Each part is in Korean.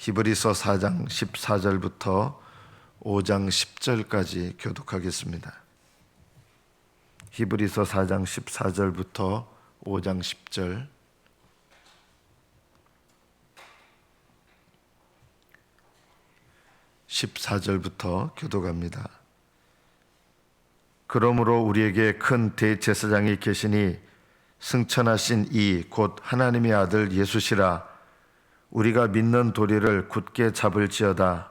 히브리서 4장 14절부터 5장 10절까지 교독하겠습니다. 히브리서 4장 14절부터 5장 10절. (14절부터) 교독합니다. 그러므로 우리에게 큰 대제사장이 계시니 승천하신 이 곧 하나님의 아들 예수시라. 우리가 믿는 도리를 굳게 잡을지어다.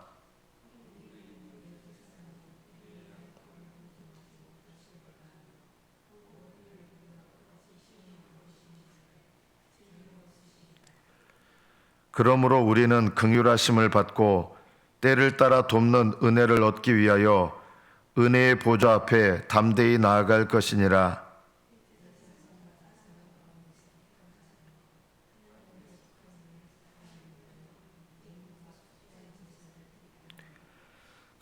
그러므로 우리는 긍휼하심을 받고 때를 따라 돕는 은혜를 얻기 위하여 은혜의 보좌 앞에 담대히 나아갈 것이니라.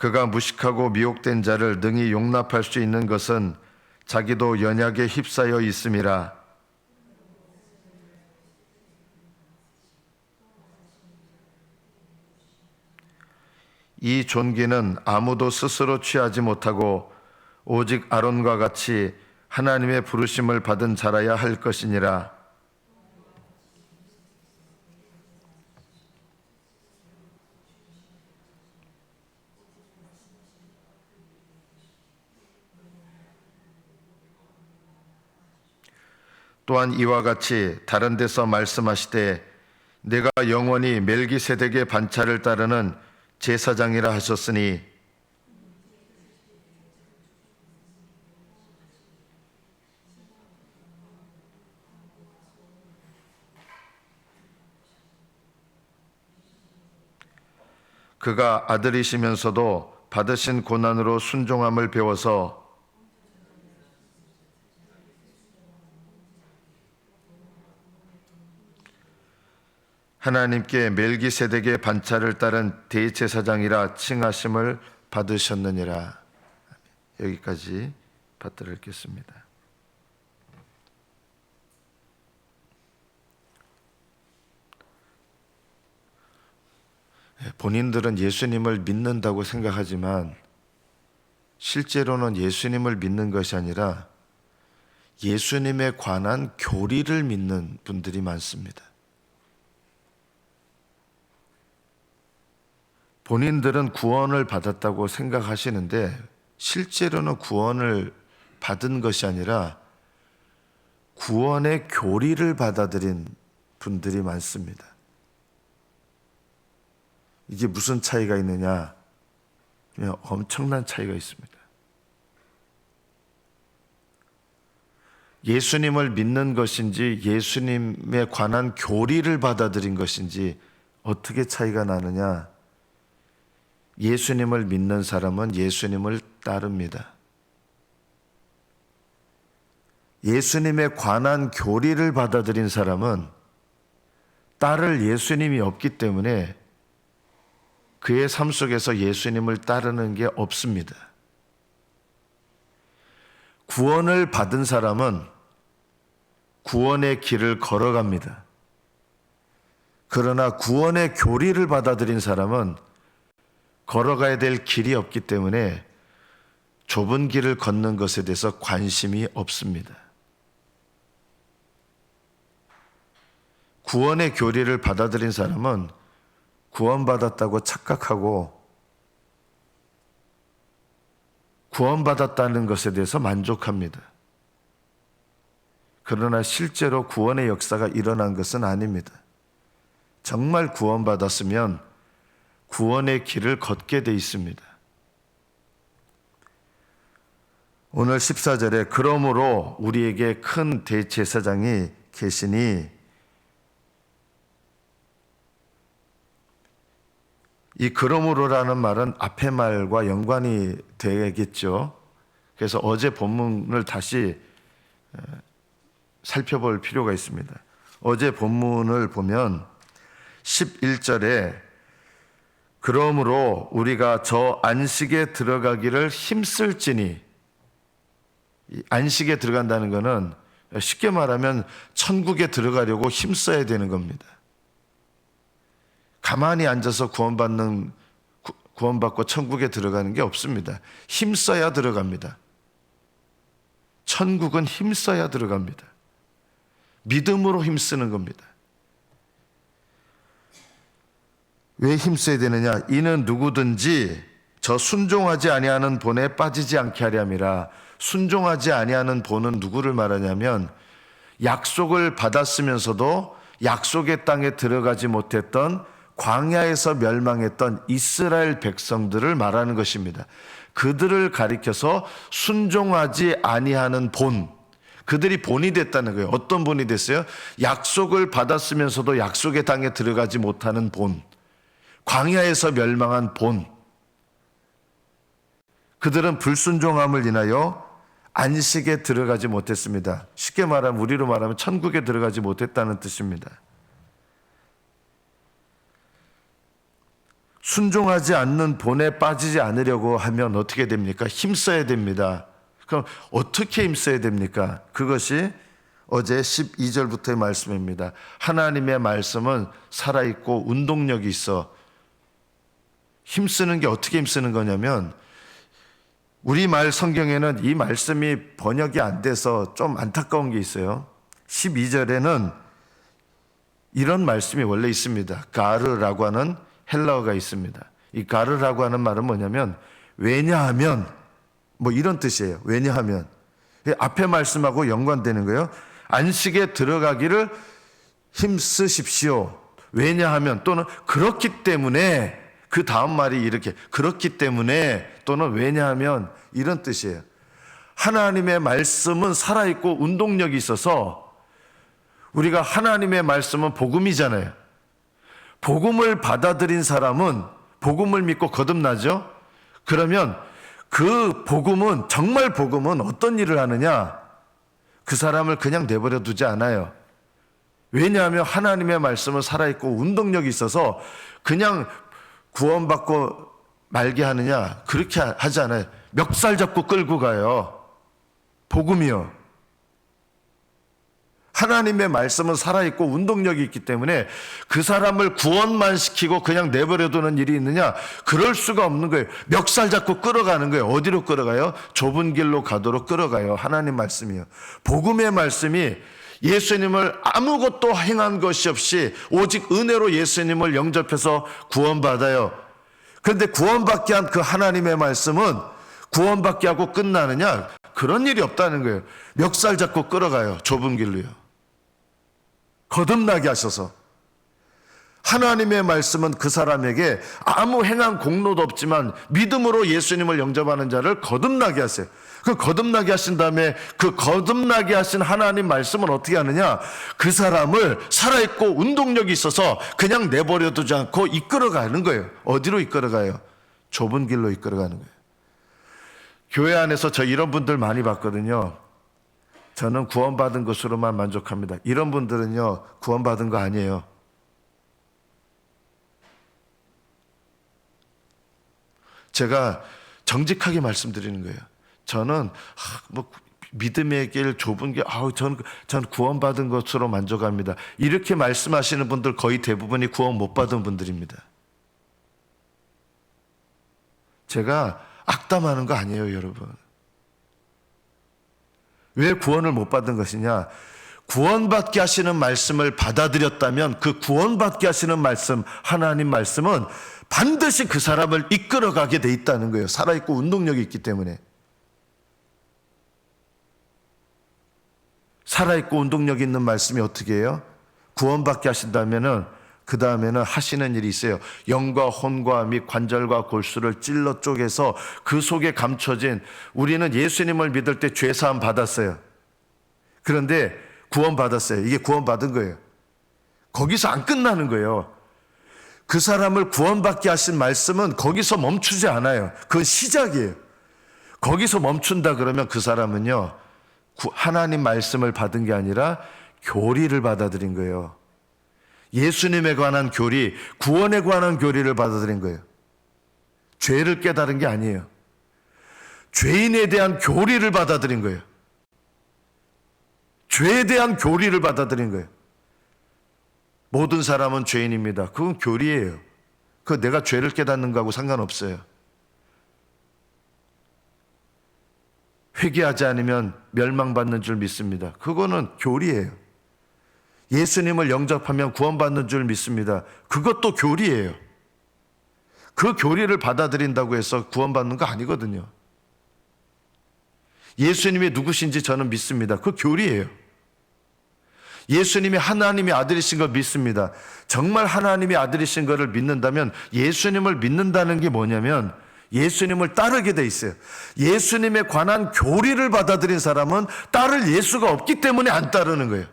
그가 무식하고 미혹된 자를 능히 용납할 수 있는 것은 자기도 연약에 휩싸여 있음이라. 이 존귀는 아무도 스스로 취하지 못하고 오직 아론과 같이 하나님의 부르심을 받은 자라야 할 것이니라. 또한 이와 같이 다른 데서 말씀하시되 내가 영원히 멜기세덱의 반차를 따르는 제사장이라 하셨으니 그가 아들이시면서도 받으신 고난으로 순종함을 배워서 하나님께 멜기세덱의 반차를 따른 대제사장이라 칭하심을 받으셨느니라. 여기까지 받들어 읽겠습니다. 본인들은 예수님을 믿는다고 생각하지만 실제로는 예수님을 믿는 것이 아니라 예수님에 관한 교리를 믿는 분들이 많습니다. 본인들은 구원을 받았다고 생각하시는데 실제로는 구원을 받은 것이 아니라 구원의 교리를 받아들인 분들이 많습니다. 이게 무슨 차이가 있느냐? 그냥 엄청난 차이가 있습니다. 예수님을 믿는 것인지 예수님에 관한 교리를 받아들인 것인지 어떻게 차이가 나느냐? 예수님을 믿는 사람은 예수님을 따릅니다. 예수님에 관한 교리를 받아들인 사람은 따를 예수님이 없기 때문에 그의 삶 속에서 예수님을 따르는 게 없습니다. 구원을 받은 사람은 구원의 길을 걸어갑니다. 그러나 구원의 교리를 받아들인 사람은 걸어가야 될 길이 없기 때문에 좁은 길을 걷는 것에 대해서 관심이 없습니다. 구원의 교리를 받아들인 사람은 구원받았다고 착각하고 구원받았다는 것에 대해서 만족합니다. 그러나 실제로 구원의 역사가 일어난 것은 아닙니다. 정말 구원받았으면 구원의 길을 걷게 돼 있습니다. 오늘 14절에 그러므로 우리에게 큰 대제사장이 계시니, 이 그러므로라는 말은 앞의 말과 연관이 되겠죠. 그래서 어제 본문을 다시 살펴볼 필요가 있습니다. 어제 본문을 보면 11절에 그러므로 우리가 저 안식에 들어가기를 힘쓸지니, 이 안식에 들어간다는 것은 쉽게 말하면 천국에 들어가려고 힘써야 되는 겁니다. 가만히 앉아서 구원받고 천국에 들어가는 게 없습니다. 힘써야 들어갑니다. 천국은 힘써야 들어갑니다. 믿음으로 힘쓰는 겁니다. 왜 힘써야 되느냐? 이는 누구든지 저 순종하지 아니하는 본에 빠지지 않게 하려 함이라. 순종하지 아니하는 본은 누구를 말하냐면 약속을 받았으면서도 약속의 땅에 들어가지 못했던 광야에서 멸망했던 이스라엘 백성들을 말하는 것입니다. 그들을 가리켜서 순종하지 아니하는 본, 그들이 본이 됐다는 거예요. 어떤 본이 됐어요? 약속을 받았으면서도 약속의 땅에 들어가지 못하는 본, 광야에서 멸망한 본. 그들은 불순종함을 인하여 안식에 들어가지 못했습니다. 쉽게 말하면, 우리로 말하면 천국에 들어가지 못했다는 뜻입니다. 순종하지 않는 본에 빠지지 않으려고 하면 어떻게 됩니까? 힘써야 됩니다. 그럼 어떻게 힘써야 됩니까? 그것이 어제 12절부터의 말씀입니다. 하나님의 말씀은 살아있고 운동력이 있어. 힘쓰는 게 어떻게 힘쓰는 거냐면, 우리말 성경에는 이 말씀이 번역이 안 돼서 좀 안타까운 게 있어요. 12절에는 이런 말씀이 원래 있습니다. 가르라고 하는 헬라어가 있습니다. 이 가르라고 하는 말은 뭐냐면, 왜냐하면, 뭐 이런 뜻이에요. 왜냐하면. 앞에 말씀하고 연관되는 거예요. 안식에 들어가기를 힘쓰십시오. 왜냐하면, 또는 그렇기 때문에, 그 다음 말이 이렇게, 그렇기 때문에, 또는 왜냐하면, 이런 뜻이에요. 하나님의 말씀은 살아있고 운동력이 있어서, 우리가 하나님의 말씀은 복음이잖아요. 복음을 받아들인 사람은 복음을 믿고 거듭나죠. 그러면 그 복음은, 정말 복음은 어떤 일을 하느냐? 그 사람을 그냥 내버려 두지 않아요. 왜냐하면 하나님의 말씀은 살아있고 운동력이 있어서 그냥 구원받고 말게 하느냐? 그렇게 하지 않아요. 멱살 잡고 끌고 가요. 복음이요. 하나님의 말씀은 살아있고 운동력이 있기 때문에 그 사람을 구원만 시키고 그냥 내버려두는 일이 있느냐? 그럴 수가 없는 거예요. 멱살 잡고 끌어가는 거예요. 어디로 끌어가요? 좁은 길로 가도록 끌어가요. 하나님 말씀이요. 복음의 말씀이 예수님을 아무것도 행한 것이 없이 오직 은혜로 예수님을 영접해서 구원받아요. 그런데 구원받게 한 그 하나님의 말씀은 구원받게 하고 끝나느냐? 그런 일이 없다는 거예요. 멱살 잡고 끌어가요. 좁은 길로요. 거듭나게 하셔서. 하나님의 말씀은 그 사람에게 아무 행한 공로도 없지만 믿음으로 예수님을 영접하는 자를 거듭나게 하세요. 그 거듭나게 하신 다음에 그 거듭나게 하신 하나님 말씀은 어떻게 하느냐? 그 사람을 살아있고 운동력이 있어서 그냥 내버려두지 않고 이끌어가는 거예요. 어디로 이끌어가요? 좁은 길로 이끌어가는 거예요. 교회 안에서 저 이런 분들 많이 봤거든요. 저는 구원받은 것으로만 만족합니다. 이런 분들은요, 구원받은 거 아니에요. 제가 정직하게 말씀드리는 거예요. 저는 믿음의 길 좁은 길, 전 구원받은 것으로 만족합니다. 이렇게 말씀하시는 분들 거의 대부분이 구원 못 받은 분들입니다. 제가 악담하는 거 아니에요, 여러분. 왜 구원을 못 받은 것이냐? 구원받게 하시는 말씀을 받아들였다면 그 구원받게 하시는 말씀, 하나님 말씀은 반드시 그 사람을 이끌어가게 돼 있다는 거예요. 살아있고 운동력이 있기 때문에. 살아있고 운동력 있는 말씀이 어떻게 해요? 구원받게 하신다면은 그 다음에는 하시는 일이 있어요. 영과 혼과 및 관절과 골수를 찔러 쪼개서 그 속에 감춰진, 우리는 예수님을 믿을 때 죄사함 받았어요. 그런데 구원받았어요. 이게 구원받은 거예요. 거기서 안 끝나는 거예요. 그 사람을 구원받게 하신 말씀은 거기서 멈추지 않아요. 그건 시작이에요. 거기서 멈춘다 그러면 그 사람은요, 하나님 말씀을 받은 게 아니라 교리를 받아들인 거예요. 예수님에 관한 교리, 구원에 관한 교리를 받아들인 거예요. 죄를 깨달은 게 아니에요. 죄인에 대한 교리를 받아들인 거예요. 죄에 대한 교리를 받아들인 거예요. 모든 사람은 죄인입니다. 그건 교리예요. 그 내가 죄를 깨닫는 거하고 상관없어요. 회개하지 않으면 멸망받는 줄 믿습니다. 그거는 교리예요. 예수님을 영접하면 구원받는 줄 믿습니다. 그것도 교리예요. 그 교리를 받아들인다고 해서 구원받는 거 아니거든요. 예수님이 누구신지 저는 믿습니다. 그 교리예요. 예수님이 하나님의 아들이신 걸 믿습니다. 정말 하나님의 아들이신 것을 믿는다면 예수님을 믿는다는 게 뭐냐면 예수님을 따르게 돼 있어요. 예수님에 관한 교리를 받아들인 사람은 따를 예수가 없기 때문에 안 따르는 거예요.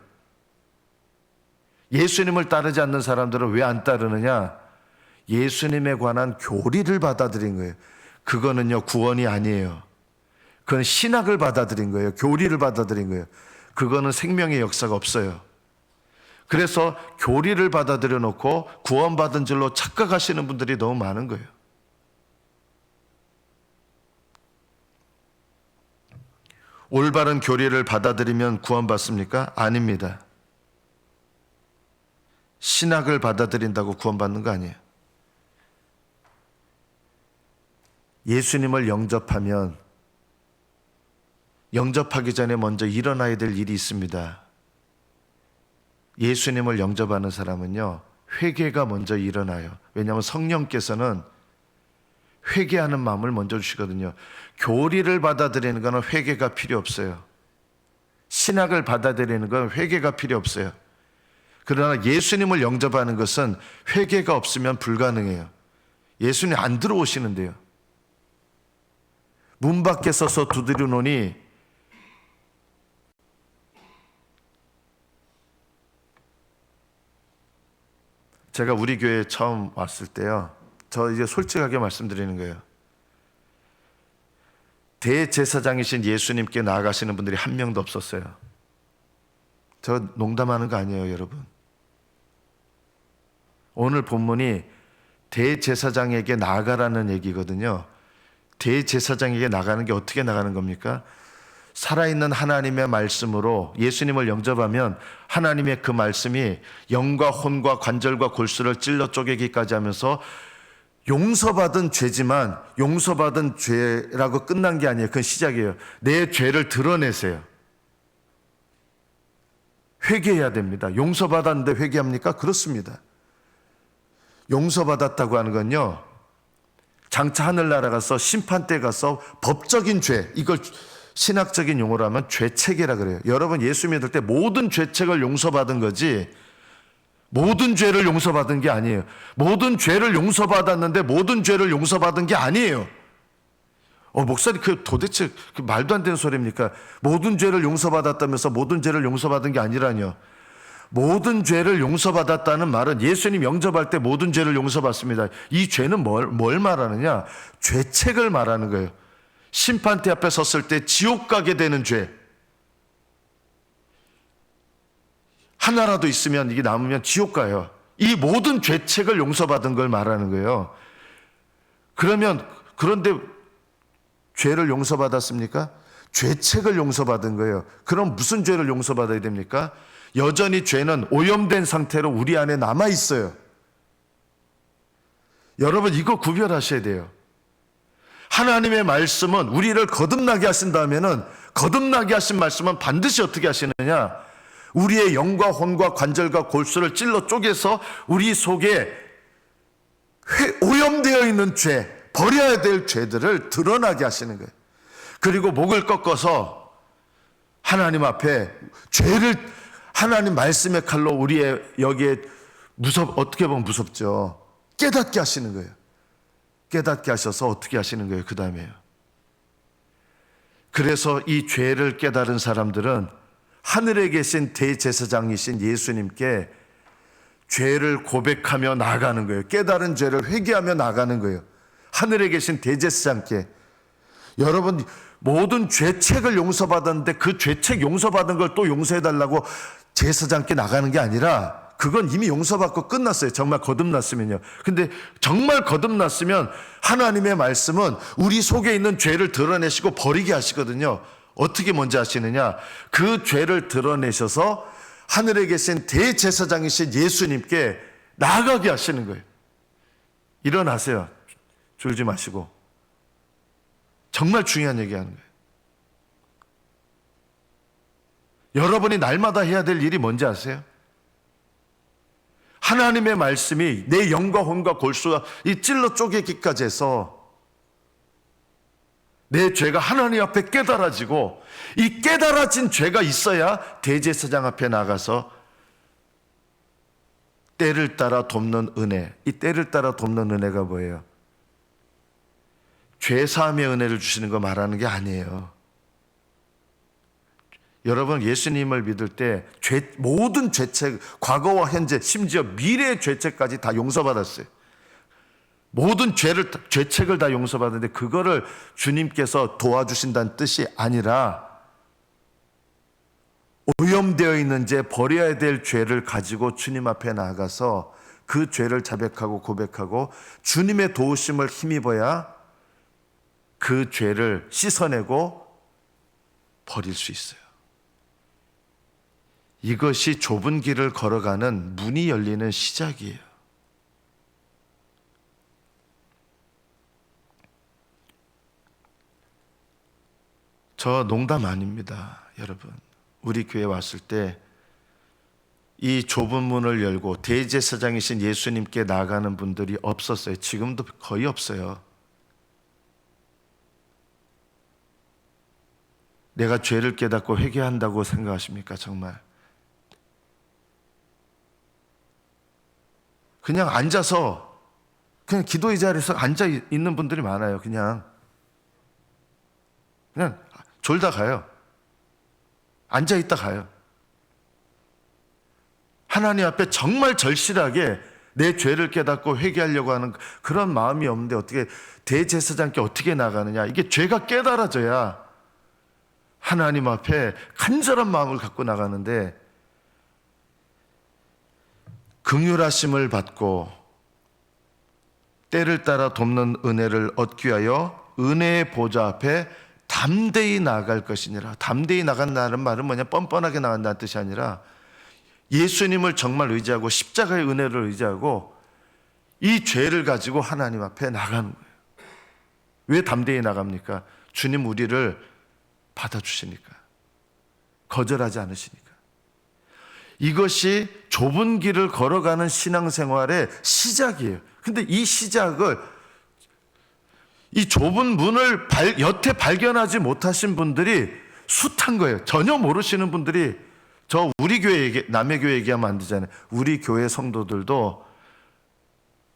예수님을 따르지 않는 사람들은 왜 안 따르느냐? 예수님에 관한 교리를 받아들인 거예요. 그거는요, 구원이 아니에요. 그건 신학을 받아들인 거예요. 교리를 받아들인 거예요. 그거는 생명의 역사가 없어요. 그래서 교리를 받아들여 놓고 구원받은 줄로 착각하시는 분들이 너무 많은 거예요. 올바른 교리를 받아들이면 구원받습니까? 아닙니다. 신학을 받아들인다고 구원받는 거 아니에요. 예수님을 영접하기 전에 먼저 일어나야 될 일이 있습니다. 예수님을 영접하는 사람은요, 회개가 먼저 일어나요. 왜냐하면 성령께서는 회개하는 마음을 먼저 주시거든요. 교리를 받아들이는 것은 회개가 필요 없어요. 신학을 받아들이는 건 회개가 필요 없어요. 그러나 예수님을 영접하는 것은 회개가 없으면 불가능해요. 예수님 안 들어오시는데요. 문 밖에 서서 두드리노니 제가 우리 교회에 처음 왔을 때요, 저 이제 솔직하게 말씀드리는 거예요. 대제사장이신 예수님께 나아가시는 분들이 한 명도 없었어요. 저 농담하는 거 아니에요, 여러분. 오늘 본문이 대제사장에게 나아가라는 얘기거든요. 대제사장에게 나가는 게 어떻게 나가는 겁니까? 살아있는 하나님의 말씀으로 예수님을 영접하면 하나님의 그 말씀이 영과 혼과 관절과 골수를 찔러 쪼개기까지 하면서 용서받은 죄지만 용서받은 죄라고 끝난 게 아니에요. 그건 시작이에요. 내 죄를 드러내세요. 회개해야 됩니다. 용서받았는데 회개합니까? 그렇습니다. 용서받았다고 하는 건요, 장차 하늘나라 가서 심판대 가서 법적인 죄, 이걸 신학적인 용어로 하면 죄책이라 그래요. 여러분, 예수 믿을 때 모든 죄책을 용서받은 거지 모든 죄를 용서받은 게 아니에요. 모든 죄를 용서받았는데 모든 죄를 용서받은 게 아니에요. 목사님, 그 도대체 그 말도 안 되는 소리입니까? 모든 죄를 용서받았다면서 모든 죄를 용서받은 게 아니라뇨. 모든 죄를 용서받았다는 말은 예수님 영접할 때 모든 죄를 용서받습니다. 이 죄는 뭘 말하느냐? 죄책을 말하는 거예요. 심판대 앞에 섰을 때 지옥 가게 되는 죄. 하나라도 있으면 이게 남으면 지옥 가요. 이 모든 죄책을 용서받은 걸 말하는 거예요. 그런데 죄를 용서받았습니까? 죄책을 용서받은 거예요. 그럼 무슨 죄를 용서받아야 됩니까? 여전히 죄는 오염된 상태로 우리 안에 남아 있어요. 여러분, 이거 구별하셔야 돼요. 하나님의 말씀은 우리를 거듭나게 하신다면은 거듭나게 하신 말씀은 반드시 어떻게 하시느냐? 우리의 영과 혼과 관절과 골수를 찔러 쪼개서 우리 속에 오염되어 있는 죄, 버려야 될 죄들을 드러나게 하시는 거예요. 그리고 목을 꺾어서 하나님 앞에 죄를 하나님 말씀의 칼로 우리의 여기에 어떻게 보면 무섭죠. 깨닫게 하시는 거예요. 깨닫게 하셔서 어떻게 하시는 거예요? 그 다음에요. 그래서 이 죄를 깨달은 사람들은 하늘에 계신 대제사장이신 예수님께 죄를 고백하며 나아가는 거예요. 깨달은 죄를 회개하며 나아가는 거예요. 하늘에 계신 대제사장께. 여러분, 모든 죄책을 용서받았는데 그 죄책 용서받은 걸 또 용서해달라고 제사장께 나가는 게 아니라 그건 이미 용서받고 끝났어요. 정말 거듭났으면요. 근데 정말 거듭났으면 하나님의 말씀은 우리 속에 있는 죄를 드러내시고 버리게 하시거든요. 어떻게 먼저 하시느냐? 그 죄를 드러내셔서 하늘에 계신 대제사장이신 예수님께 나아가게 하시는 거예요. 일어나세요. 졸지 마시고. 정말 중요한 얘기하는 거예요. 여러분이 날마다 해야 될 일이 뭔지 아세요? 하나님의 말씀이 내 영과 혼과 골수가 이 찔러 쪼개기까지 해서 내 죄가 하나님 앞에 깨달아지고, 이 깨달아진 죄가 있어야 대제사장 앞에 나가서 때를 따라 돕는 은혜. 이 때를 따라 돕는 은혜가 뭐예요? 죄사함의 은혜를 주시는 거 말하는 게 아니에요. 여러분, 예수님을 믿을 때 모든 죄책, 과거와 현재, 심지어 미래의 죄책까지 다 용서받았어요. 모든 죄책을 다 용서받았는데, 그거를 주님께서 도와주신다는 뜻이 아니라, 오염되어 있는 죄, 버려야 될 죄를 가지고 주님 앞에 나아가서 그 죄를 자백하고 고백하고 주님의 도우심을 힘입어야 그 죄를 씻어내고 버릴 수 있어요. 이것이 좁은 길을 걸어가는 문이 열리는 시작이에요. 저 농담 아닙니다, 여러분. 우리 교회 왔을 때 이 좁은 문을 열고 대제사장이신 예수님께 나가는 분들이 없었어요. 지금도 거의 없어요. 내가 죄를 깨닫고 회개한다고 생각하십니까? 정말 그냥 앉아서, 그냥 기도의 자리에서 앉아 있는 분들이 많아요. 그냥 졸다 가요. 앉아 있다 가요. 하나님 앞에 정말 절실하게 내 죄를 깨닫고 회개하려고 하는 그런 마음이 없는데 어떻게 대제사장께 어떻게 나가느냐. 이게 죄가 깨달아져야 하나님 앞에 간절한 마음을 갖고 나가는데, 긍휼하심을 받고 때를 따라 돕는 은혜를 얻기 위하여 은혜의 보좌 앞에 담대히 나아갈 것이니라. 담대히 나간다는 말은 뭐냐? 뻔뻔하게 나간다는 뜻이 아니라 예수님을 정말 의지하고 십자가의 은혜를 의지하고 이 죄를 가지고 하나님 앞에 나가는 거예요. 왜 담대히 나갑니까? 주님 우리를 받아주시니까, 거절하지 않으시니까. 이것이 좁은 길을 걸어가는 신앙생활의 시작이에요. 근데 이 시작을, 이 좁은 문을 여태 발견하지 못하신 분들이 숱한 거예요. 전혀 모르시는 분들이, 저 우리 교회 남의 교회 얘기하면 안 되잖아요. 우리 교회 성도들도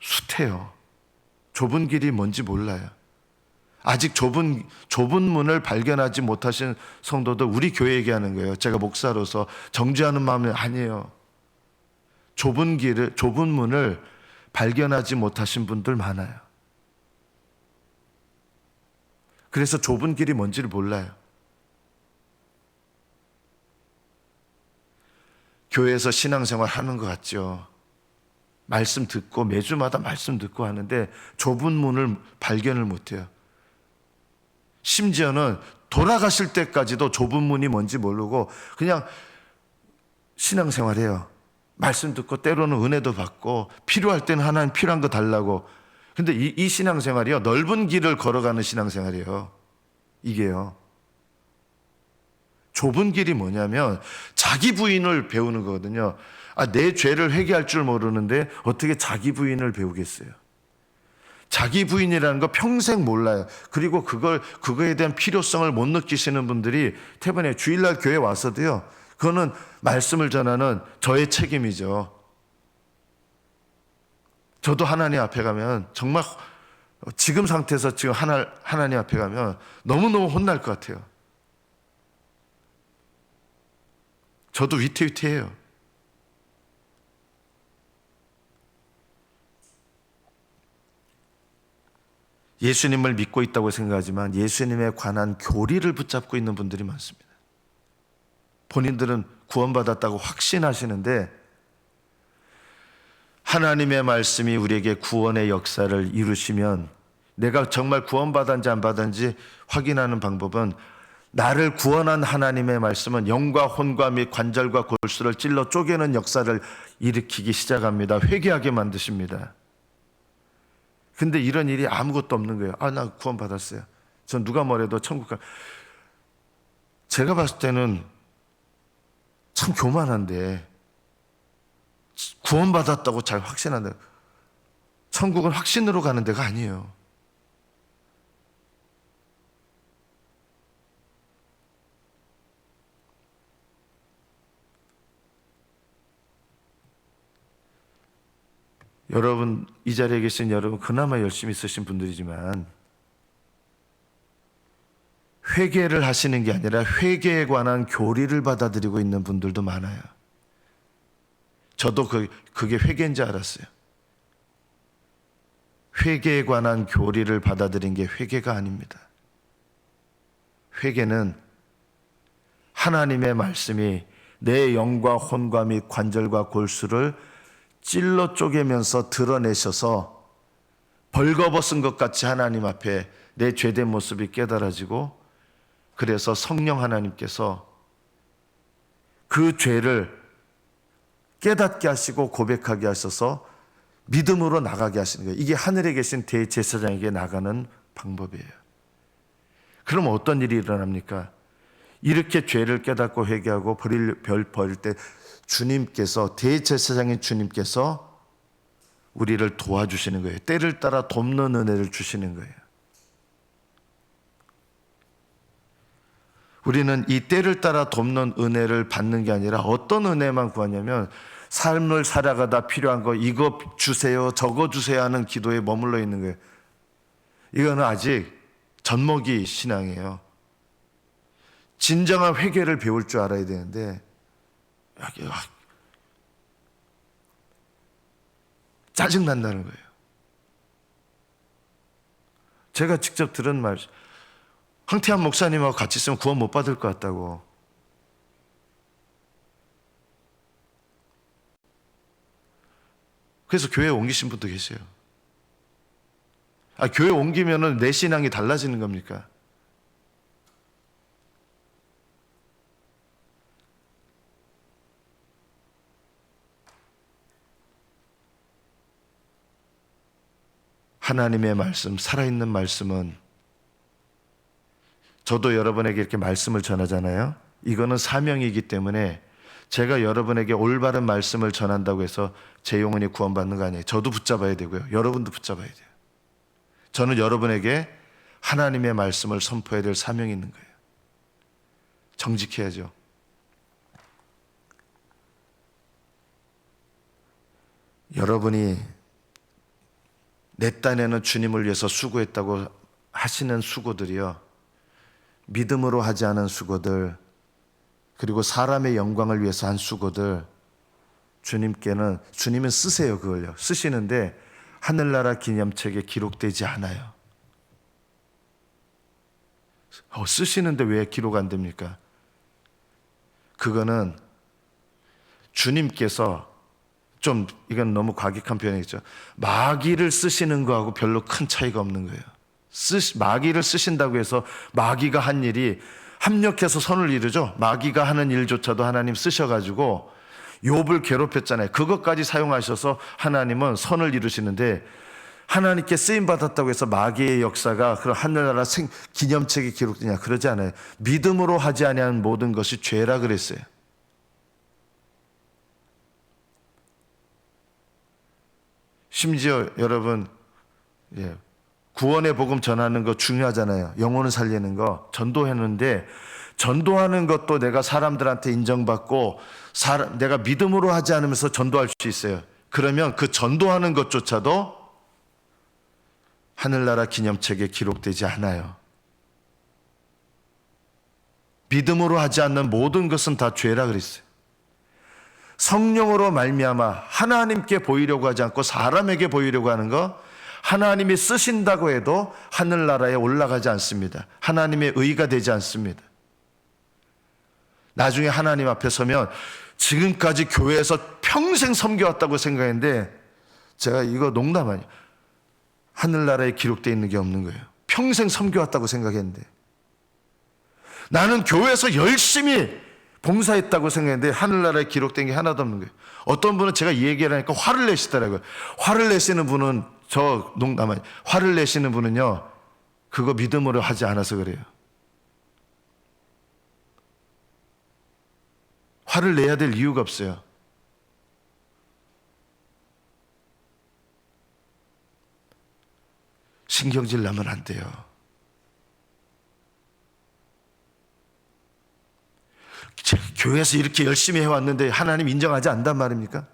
숱해요. 좁은 길이 뭔지 몰라요. 아직 좁은 문을 발견하지 못하신 성도들 우리 교회 얘기하는 거예요. 제가 목사로서 정죄하는 마음이 아니에요. 좁은 문을 발견하지 못하신 분들 많아요. 그래서 좁은 길이 뭔지를 몰라요. 교회에서 신앙생활 하는 것 같죠. 말씀 듣고 매주마다 말씀 듣고 하는데 좁은 문을 발견을 못해요. 심지어는 돌아가실 때까지도 좁은 문이 뭔지 모르고 그냥 신앙생활해요. 말씀 듣고 때로는 은혜도 받고 필요할 때는 하나님 필요한 거 달라고. 근데 이 신앙생활이요, 넓은 길을 걸어가는 신앙생활이에요. 이게요. 좁은 길이 뭐냐면 자기 부인을 배우는 거거든요. 내 죄를 회개할 줄 모르는데 어떻게 자기 부인을 배우겠어요? 자기 부인이라는 거 평생 몰라요. 그리고 그거에 대한 필요성을 못 느끼시는 분들이 태반에 주일날 교회 와서도요, 그거는 말씀을 전하는 저의 책임이죠. 저도 하나님 앞에 가면 정말 지금 상태에서 지금 하나님 앞에 가면 너무너무 혼날 것 같아요. 저도 위태위태해요. 예수님을 믿고 있다고 생각하지만 예수님에 관한 교리를 붙잡고 있는 분들이 많습니다. 본인들은 구원받았다고 확신하시는데 하나님의 말씀이 우리에게 구원의 역사를 이루시면 내가 정말 구원받았는지 안 받았는지 확인하는 방법은 나를 구원한 하나님의 말씀은 영과 혼과 및 관절과 골수를 찔러 쪼개는 역사를 일으키기 시작합니다. 회개하게 만드십니다. 근데 이런 일이 아무것도 없는 거예요. 아, 나 구원 받았어요. 전 누가 뭐래도 천국 가. 제가 봤을 때는 참 교만한데, 구원 받았다고 잘 확신한다. 천국은 확신으로 가는 데가 아니에요. 여러분, 이 자리에 계신 여러분, 그나마 열심히 쓰신 분들이지만 회개를 하시는 게 아니라 회개에 관한 교리를 받아들이고 있는 분들도 많아요. 저도 그게 회개인 줄 알았어요. 회개에 관한 교리를 받아들인 게 회개가 아닙니다. 회개는 하나님의 말씀이 내 영과 혼과 및 관절과 골수를 찔러 쪼개면서 드러내셔서 벌거벗은 것 같이 하나님 앞에 내 죄된 모습이 깨달아지고, 그래서 성령 하나님께서 그 죄를 깨닫게 하시고 고백하게 하셔서 믿음으로 나가게 하시는 거예요. 이게 하늘에 계신 대제사장에게 나가는 방법이에요. 그럼 어떤 일이 일어납니까? 이렇게 죄를 깨닫고 회개하고 벌 버릴 때 주님께서, 대제사장인 주님께서 우리를 도와주시는 거예요. 때를 따라 돕는 은혜를 주시는 거예요. 우리는 이 때를 따라 돕는 은혜를 받는 게 아니라 어떤 은혜만 구하냐면, 삶을 살아가다 필요한 거 이거 주세요, 저거 주세요 하는 기도에 머물러 있는 거예요. 이거는 아직 젖먹이 신앙이에요. 진정한 회개를 배울 줄 알아야 되는데, 짜증난다는 거예요. 제가 직접 들은 말, 황태한 목사님하고 같이 있으면 구원 못 받을 것 같다고. 그래서 교회에 옮기신 분도 계세요. 교회 옮기면은 내 신앙이 달라지는 겁니까? 하나님의 말씀, 살아있는 말씀은, 저도 여러분에게 이렇게 말씀을 전하잖아요. 이거는 사명이기 때문에 제가 여러분에게 올바른 말씀을 전한다고 해서 제 영혼이 구원받는 거 아니에요. 저도 붙잡아야 되고요. 여러분도 붙잡아야 돼요. 저는 여러분에게 하나님의 말씀을 선포해야 될 사명이 있는 거예요. 정직해야죠. 여러분이 내 딴에는 주님을 위해서 수고했다고 하시는 수고들이요, 믿음으로 하지 않은 수고들, 그리고 사람의 영광을 위해서 한 수고들, 주님은 쓰세요. 그걸요. 쓰시는데 하늘나라 기념책에 기록되지 않아요. 쓰시는데 왜 기록 안 됩니까? 그거는 주님께서, 좀 이건 너무 과격한 표현이겠죠, 마귀를 쓰시는 거하고 별로 큰 차이가 없는 거예요. 마귀를 쓰신다고 해서 마귀가 한 일이 합력해서 선을 이루죠. 마귀가 하는 일조차도 하나님 쓰셔가지고 욥을 괴롭혔잖아요. 그것까지 사용하셔서 하나님은 선을 이루시는데, 하나님께 쓰임받았다고 해서 마귀의 역사가 그런 하늘나라 기념책에 기록되냐? 그러지 않아요. 믿음으로 하지 아니한 모든 것이 죄라 그랬어요. 심지어 여러분, 구원의 복음 전하는 거 중요하잖아요. 영혼을 살리는 거 전도했는데, 전도하는 것도 내가 사람들한테 인정받고 내가 믿음으로 하지 않으면서 전도할 수 있어요. 그러면 그 전도하는 것조차도 하늘나라 기념책에 기록되지 않아요. 믿음으로 하지 않는 모든 것은 다 죄라 그랬어요. 성령으로 말미암아 하나님께 보이려고 하지 않고 사람에게 보이려고 하는 거, 하나님이 쓰신다고 해도 하늘나라에 올라가지 않습니다. 하나님의 의가 되지 않습니다. 나중에 하나님 앞에 서면, 지금까지 교회에서 평생 섬겨왔다고 생각했는데, 제가 이거 농담 아니에요. 하늘나라에 기록되어 있는 게 없는 거예요. 평생 섬겨왔다고 생각했는데, 나는 교회에서 열심히 봉사했다고 생각했는데 하늘나라에 기록된 게 하나도 없는 거예요. 어떤 분은 제가 이 얘기를 하니까 화를 내시더라고요. 화를 내시는 분은 화를 내시는 분은요, 그거 믿음으로 하지 않아서 그래요. 화를 내야 될 이유가 없어요. 신경질 나면 안 돼요. 교회에서 이렇게 열심히 해왔는데 하나님 인정하지 않단 말입니까?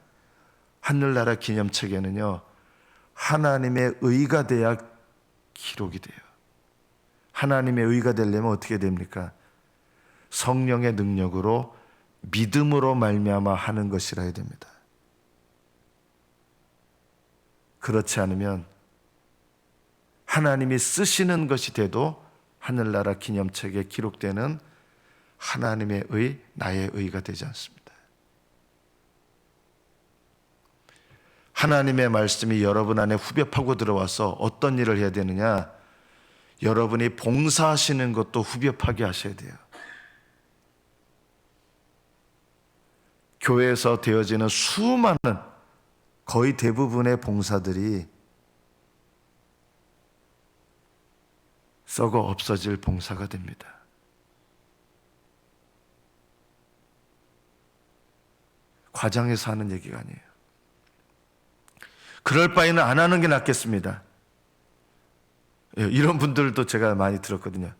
하늘나라 기념책에는요, 하나님의 의가 돼야 기록이 돼요. 하나님의 의가 되려면 어떻게 됩니까? 성령의 능력으로 믿음으로 말미암아 하는 것이라 해야 됩니다. 그렇지 않으면 하나님이 쓰시는 것이 돼도 하늘나라 기념책에 기록되는 하나님의 의, 나의 의가 되지 않습니다. 하나님의 말씀이 여러분 안에 후벼 파고 들어와서 어떤 일을 해야 되느냐? 여러분이 봉사하시는 것도 후벼 파게 하셔야 돼요. 교회에서 되어지는 수많은, 거의 대부분의 봉사들이 썩어 없어질 봉사가 됩니다. 과장해서 하는 얘기가 아니에요. 그럴 바에는 안 하는 게 낫겠습니다. 이런 분들도 제가 많이 들었거든요.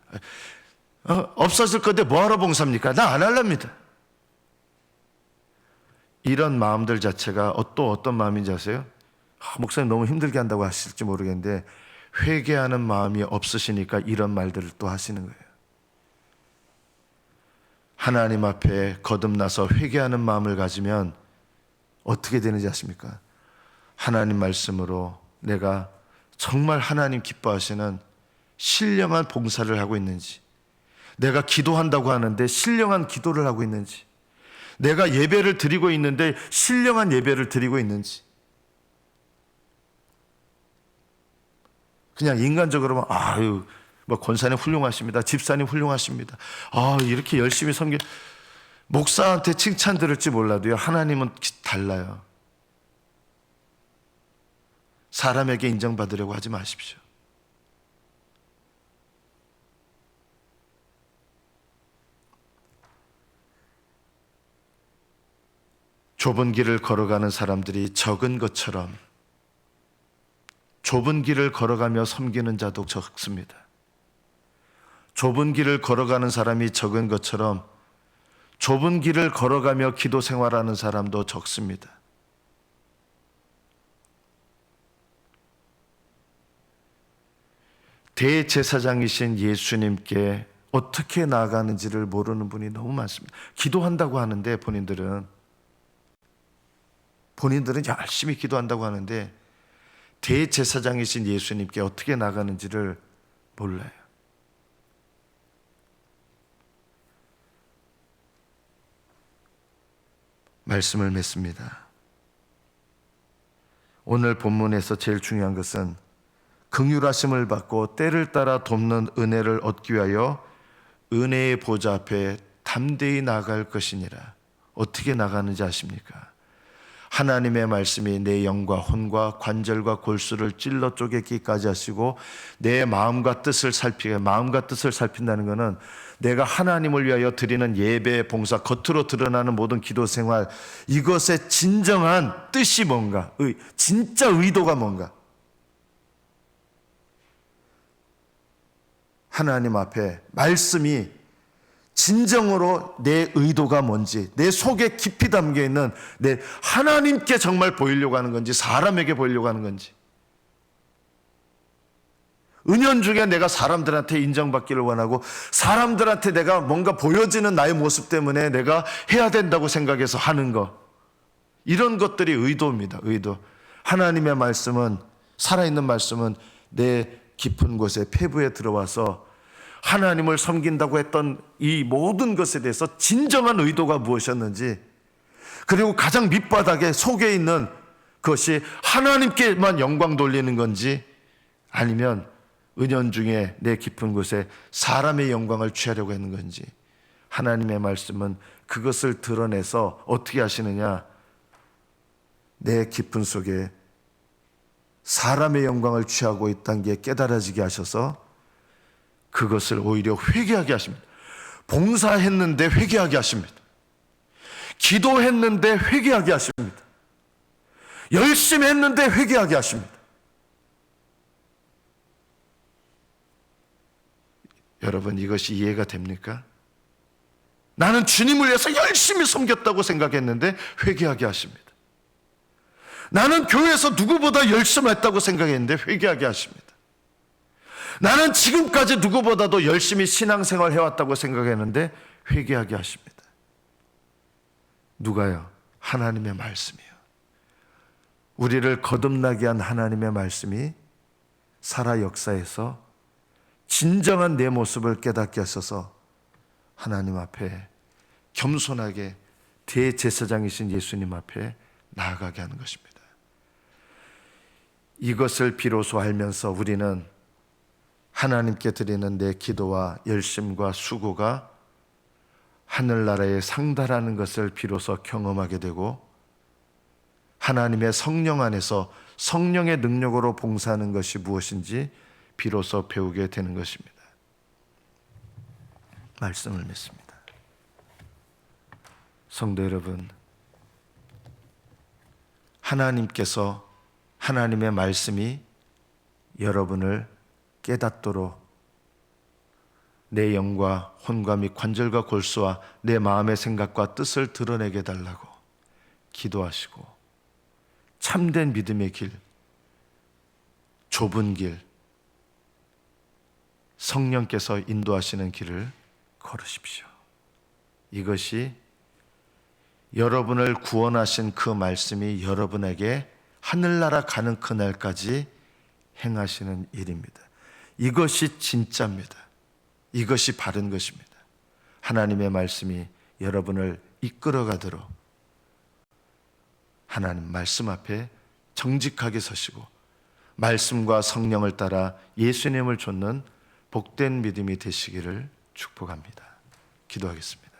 없어질 건데 뭐하러 봉사합니까? 나 안 할랍니다. 이런 마음들 자체가 또 어떤 마음인지 아세요? 목사님 너무 힘들게 한다고 하실지 모르겠는데 회개하는 마음이 없으시니까 이런 말들을 또 하시는 거예요. 하나님 앞에 거듭나서 회개하는 마음을 가지면 어떻게 되는지 아십니까? 하나님 말씀으로 내가 정말 하나님 기뻐하시는 신령한 봉사를 하고 있는지, 내가 기도한다고 하는데 신령한 기도를 하고 있는지, 내가 예배를 드리고 있는데 신령한 예배를 드리고 있는지, 그냥 인간적으로만 아유 뭐 권사님 훌륭하십니다, 집사님 훌륭하십니다, 이렇게 열심히 섬겨, 목사한테 칭찬 들을지 몰라도요, 하나님은 달라요. 사람에게 인정받으려고 하지 마십시오. 좁은 길을 걸어가는 사람들이 적은 것처럼 좁은 길을 걸어가며 섬기는 자도 적습니다. 좁은 길을 걸어가는 사람이 적은 것처럼 좁은 길을 걸어가며 기도 생활하는 사람도 적습니다. 대제사장이신 예수님께 어떻게 나아가는지를 모르는 분이 너무 많습니다. 기도한다고 하는데 본인들은 열심히 기도한다고 하는데 대제사장이신 예수님께 어떻게 나가는지를 몰라요. 말씀을 맺습니다. 오늘 본문에서 제일 중요한 것은 긍휼하심을 받고 때를 따라 돕는 은혜를 얻기 위하여 은혜의 보좌 앞에 담대히 나아갈 것이니라. 어떻게 나가는지 아십니까? 하나님의 말씀이 내 영과 혼과 관절과 골수를 찔러 쪼개기까지 하시고 내 마음과 뜻을 살피게, 마음과 뜻을 살핀다는 것은 내가 하나님을 위하여 드리는 예배, 봉사, 겉으로 드러나는 모든 기도 생활, 이것의 진정한 뜻이 뭔가, 진짜 의도가 뭔가, 하나님 앞에 말씀이 진정으로 내 의도가 뭔지, 내 속에 깊이 담겨있는 내 하나님께 정말 보이려고 하는 건지 사람에게 보이려고 하는 건지, 은연중에 내가 사람들한테 인정받기를 원하고 사람들한테 내가 뭔가 보여지는 나의 모습 때문에 내가 해야 된다고 생각해서 하는 것, 이런 것들이 의도입니다. 의도. 하나님의 말씀은, 살아있는 말씀은 내 깊은 곳에 폐부에 들어와서 하나님을 섬긴다고 했던 이 모든 것에 대해서 진정한 의도가 무엇이었는지, 그리고 가장 밑바닥에 속에 있는 것이 하나님께만 영광 돌리는 건지, 아니면 은연중에 내 깊은 곳에 사람의 영광을 취하려고 하는 건지, 하나님의 말씀은 그것을 드러내서 어떻게 하시느냐, 내 깊은 속에 사람의 영광을 취하고 있다는 게 깨달아지게 하셔서 그것을 오히려 회개하게 하십니다. 봉사했는데 회개하게 하십니다. 기도했는데 회개하게 하십니다. 열심히 했는데 회개하게 하십니다. 여러분, 이것이 이해가 됩니까? 나는 주님을 위해서 열심히 섬겼다고 생각했는데 회개하게 하십니다. 나는 교회에서 누구보다 열심히 했다고 생각했는데 회개하게 하십니다. 나는 지금까지 누구보다도 열심히 신앙생활 해왔다고 생각했는데 회개하게 하십니다. 누가요? 하나님의 말씀이요. 우리를 거듭나게 한 하나님의 말씀이 살아 역사에서 진정한 내 모습을 깨닫게 하셔서 하나님 앞에 겸손하게 대제사장이신 예수님 앞에 나아가게 하는 것입니다. 이것을 비로소 알면서 우리는 하나님께 드리는 내 기도와 열심과 수고가 하늘나라에 상달하는 것을 비로소 경험하게 되고, 하나님의 성령 안에서 성령의 능력으로 봉사하는 것이 무엇인지 비로소 배우게 되는 것입니다. 말씀을 맺습니다. 성도 여러분, 하나님께서, 하나님의 말씀이 여러분을 깨닫도록 내 영과 혼과 및 관절과 골수와 내 마음의 생각과 뜻을 드러내게 달라고 기도하시고, 참된 믿음의 길, 좁은 길, 성령께서 인도하시는 길을 걸으십시오. 이것이 여러분을 구원하신 그 말씀이 여러분에게 하늘나라 가는 그날까지 행하시는 일입니다. 이것이 진짜입니다. 이것이 바른 것입니다. 하나님의 말씀이 여러분을 이끌어가도록 하나님 말씀 앞에 정직하게 서시고 말씀과 성령을 따라 예수님을 좇는 복된 믿음이 되시기를 축복합니다. 기도하겠습니다.